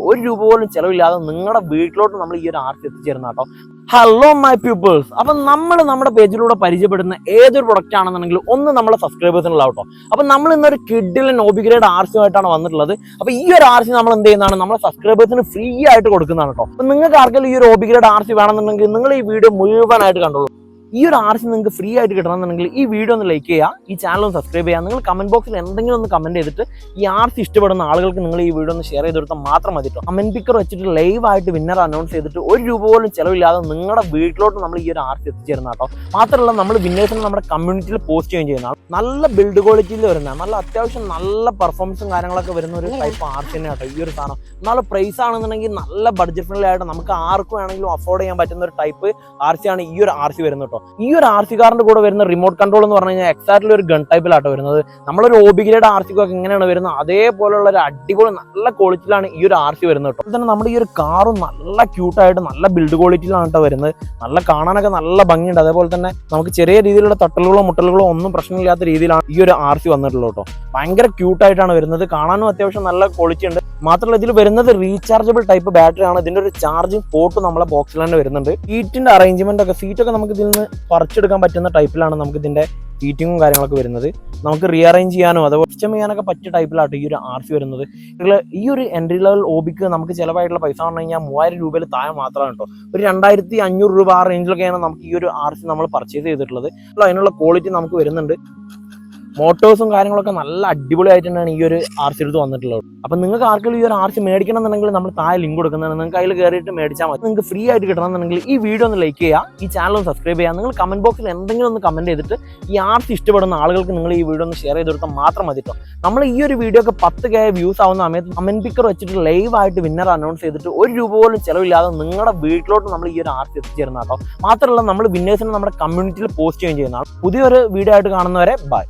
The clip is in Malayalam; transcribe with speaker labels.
Speaker 1: ഒരു രൂപ പോലും ചെലവില്ലാതെ നിങ്ങളുടെ വീട്ടിലോട്ട് നമ്മൾ ഈ ഒരു ആർസി എത്തിച്ചേരുന്ന കേട്ടോ. Hello my peoples. അപ്പൊ നമ്മൾ നമ്മുടെ പേജിലൂടെ പരിചയപ്പെടുന്ന ഏതൊരു പ്രൊഡക്റ്റ് ആണെന്നുണ്ടെങ്കിൽ ഒന്ന് നമ്മളെ സബ്സ്ക്രൈബേഴ്സിനുള്ള കേട്ടോ. അപ്പൊ നമ്മൾ ഇന്നൊരു കിഡിലെ നോബി ഗ്രേഡ് ആർസി ആയിട്ടാണ് വന്നിട്ടുള്ളത്. അപ്പൊ ഈ ഒരു ആർസി നമ്മൾ എന്ത് ചെയ്യുന്നതാണ്, നമ്മളെ സബ്സ്ക്രൈബേഴ്സിന് ഫ്രീ ആയിട്ട് കൊടുക്കുന്നതാണ് കേട്ടോ. അപ്പൊ നിങ്ങൾക്ക് ആർക്കെങ്കിലും ഈ ഒരു നോബി ഗ്രേഡ് ആർസി വേണമെന്നുണ്ടെങ്കിൽ നിങ്ങൾ ഈ വീഡിയോ മുഴുവനായിട്ട് കണ്ടോളൂ. ഈ ഒരു ആർസി നിങ്ങൾക്ക് ഫ്രീ ആയിട്ട് കിട്ടണമെന്നുണ്ടെങ്കിൽ ഈ വീഡിയോ ഒന്ന് ലൈക്ക് ചെയ്യുക, ഈ ചാനൽ ഒന്ന് സബ്സ്ക്രൈബ് ചെയ്യുക. നിങ്ങൾ കമന്റ് ബോക്സിൽ എന്തെങ്കിലും ഒന്ന് കമന്റ് ചെയ്തിട്ട് ഈ ആർസി ഇഷ്ടപ്പെടുന്ന ആളുകൾക്ക് നിങ്ങൾ ഈ വീഡിയോ ഒന്ന് ഷെയർ ചെയ്ത് കൊടുത്താൽ മാത്രം മതി കേട്ടോ. കമന്റ് പിക്കർ വെച്ചിട്ട് ലൈവ് ആയിട്ട് വിന്നർ അനൗൺസ് ചെയ്തിട്ട് ഒരു രൂപ പോലും ചിലവില്ലാതെ നിങ്ങളുടെ വീട്ടിലോട്ട് നമ്മൾ ഈ ഒരു ആർസി എത്തിച്ചേരുന്ന കേട്ടോ. മാത്രമല്ല നമ്മൾ വിന്നേഴ്സിനെ നമ്മുടെ കമ്മ്യൂണിറ്റിയിൽ പോസ്റ്റ് ചെയ്യുന്നതാണ്. നല്ല ബിൽഡ് ക്വാളിറ്റിയിൽ വരുന്ന നല്ല അത്യാവശ്യം നല്ല പെർഫോമൻസും കാര്യങ്ങളൊക്കെ വരുന്ന ഒരു ടൈപ്പ് ആർസി തന്നെ കേട്ടോ ഈ ഒരു സാധനം. നല്ല പ്രൈസ് ആണെന്നുണ്ടെങ്കിൽ നല്ല ബഡ്ജറ്റ് ഫ്രണ്ട്ലി ആയിട്ട് നമുക്ക് ആർക്കും വേണമെങ്കിലും അഫോർഡ് ചെയ്യാൻ പറ്റുന്ന ഒരു ടൈപ്പ് ആർസി ആണ് ഈ ഒരു ആർസി വരുന്നത് കേട്ടോ. ഈ ഒരു ആർസി കാറിന്റെ കൂടെ വരുന്ന റിമോട്ട് കൺട്രോൾ എന്ന് പറഞ്ഞു കഴിഞ്ഞാൽ എക്സാക്ട്ലി ഒരു ഗൺ ടൈപ്പിലാട്ടോ വരുന്നത്. നമ്മളൊരു ഒബി ഗ്രേഡ് ആർസിക്കൊക്കെ എങ്ങനെയാണ് വരുന്നത് അതേപോലെയുള്ള ഒരു അടിപൊളി നല്ല ക്വാളിറ്റിയിലാണ് ഈ ഒരു ആർസി വരുന്നത് കേട്ടോ. അതുപോലെ തന്നെ നമ്മുടെ ഈ ഒരു കാറും നല്ല ക്യൂട്ടായിട്ട് നല്ല ബിൽഡ് ക്വാളിറ്റിയിലാണ് കേട്ടോ വരുന്നത്. നല്ല കാണാനൊക്കെ നല്ല ഭംഗിയുണ്ട്. അതേപോലെ തന്നെ നമുക്ക് ചെറിയ രീതിയിലുള്ള തട്ടലുകളോ മുട്ടലുകളോ ഒന്നും പ്രശ്നമില്ലാത്ത രീതിയിലാണ് ഈ ഒരു ആർസി വന്നിട്ടുള്ളത് കേട്ടോ. ഭയങ്കര ക്യൂട്ടായിട്ടാണ് വരുന്നത്. കാണാനും അത്യാവശ്യം നല്ല ക്വാളിറ്റി ഉണ്ട്. മാത്രമല്ല ഇതിൽ വരുന്നത് റീചാർജബിൾ ടൈപ്പ് ബാറ്ററി ആണ്. ഇതിന്റെ ഒരു ചാർജിങ് പോർട്ട് നമ്മളെ ബോക്സിൽ തന്നെ വരുന്നുണ്ട്. സീറ്റിന്റെ അറേഞ്ച്മെന്റ് ഒക്കെ സീറ്റൊക്കെ നമുക്ക് ഇതിൽ നിന്ന് പറിച്ചെടുക്കാൻ പറ്റുന്ന ടൈപ്പിലാണ് നമുക്ക് ഇതിന്റെ സീറ്റിങ്ങും കാര്യങ്ങളൊക്കെ വരുന്നത്. നമുക്ക് റീഅറേഞ്ച് ചെയ്യാനോ അതുപോലെ സിസ്റ്റം ചെയ്യാനൊക്കെ പറ്റിയ ടൈപ്പിലാട്ടോ ഈ ഒരു ആർസി വരുന്നത്. ഈ ഒരു എൻട്രി ലെവൽ ഓബിക്ക് നമുക്ക് ചിലവായിട്ടുള്ള പൈസ പറഞ്ഞു കഴിഞ്ഞാൽ 3000 രൂപയിൽ താഴെ മാത്രമാണ് കേട്ടോ. ഒരു 2500 രൂപ ആ റേഞ്ചിലൊക്കെയാണ് നമുക്ക് ഈ ഒരു ആർസി നമ്മൾ പർച്ചേസ് ചെയ്തിട്ടുള്ളത്. അതിനുള്ള ക്വാളിറ്റി നമുക്ക് വരുന്നുണ്ട്. മോട്ടോഴ്സും കാര്യങ്ങളൊക്കെ നല്ല അടിപൊളിയായിട്ട് തന്നെയാണ് ഈ ഒരു ആർസി എടുത്ത് വന്നിട്ടുള്ളത്. അപ്പം നിങ്ങൾക്ക് ആർക്കെങ്കിലും ഈ ഒരു ആർസി മേടിക്കണം എന്നുണ്ടെങ്കിൽ നമ്മൾ താഴെ ലിങ്ക് കൊടുക്കുന്നതാണ്. നിങ്ങൾക്ക് അതിൽ കയറിയിട്ട് മേടിച്ചാൽ മതി. നിങ്ങൾക്ക് ഫ്രീ ആയിട്ട് കിട്ടണമെന്നുണ്ടെങ്കിൽ ഈ വീഡിയോ ഒന്ന് ലൈക്ക് ചെയ്യുക, ഈ ചാനൽ ഒന്ന് സബ്സ്ക്രൈബ് ചെയ്യുക. നിങ്ങൾ കമന്റ് ബോക്സിൽ എന്തെങ്കിലും ഒന്ന് കമന്റ് ചെയ്തിട്ട് ഈ ആർസി ഇഷ്ടപ്പെടുന്ന ആളുകൾക്ക് നിങ്ങൾ ഈ വീഡിയോ ഒന്ന് ഷെയർ ചെയ്ത് കൊടുത്താൽ മാത്രം മതി കേട്ടോ. നമ്മൾ ഈ ഒരു വീഡിയോക്ക് 10K വ്യൂസ് ആവുന്ന സമയത്ത് കമന്റ് പിക്കർ വെച്ചിട്ട് ലൈവ് ആയിട്ട് വിന്നർ അനൗൺസ് ചെയ്തിട്ട് ഒരു രൂപ പോലും ചിലവില്ലാതെ നിങ്ങളുടെ വീട്ടിലോട്ട് നമ്മൾ ഈ ഒരു ആർസി എത്തിച്ചേരുന്ന കേട്ടോ. മാത്രമല്ല നമ്മൾ വിന്നേഴ്സിനെ നമ്മുടെ കമ്മ്യൂണിറ്റിയിൽ പോസ്റ്റ് ചെയ്യുന്നതാണ്. പുതിയൊരു വീഡിയോ ആയിട്ട് കാണുന്നവരെ ബൈ.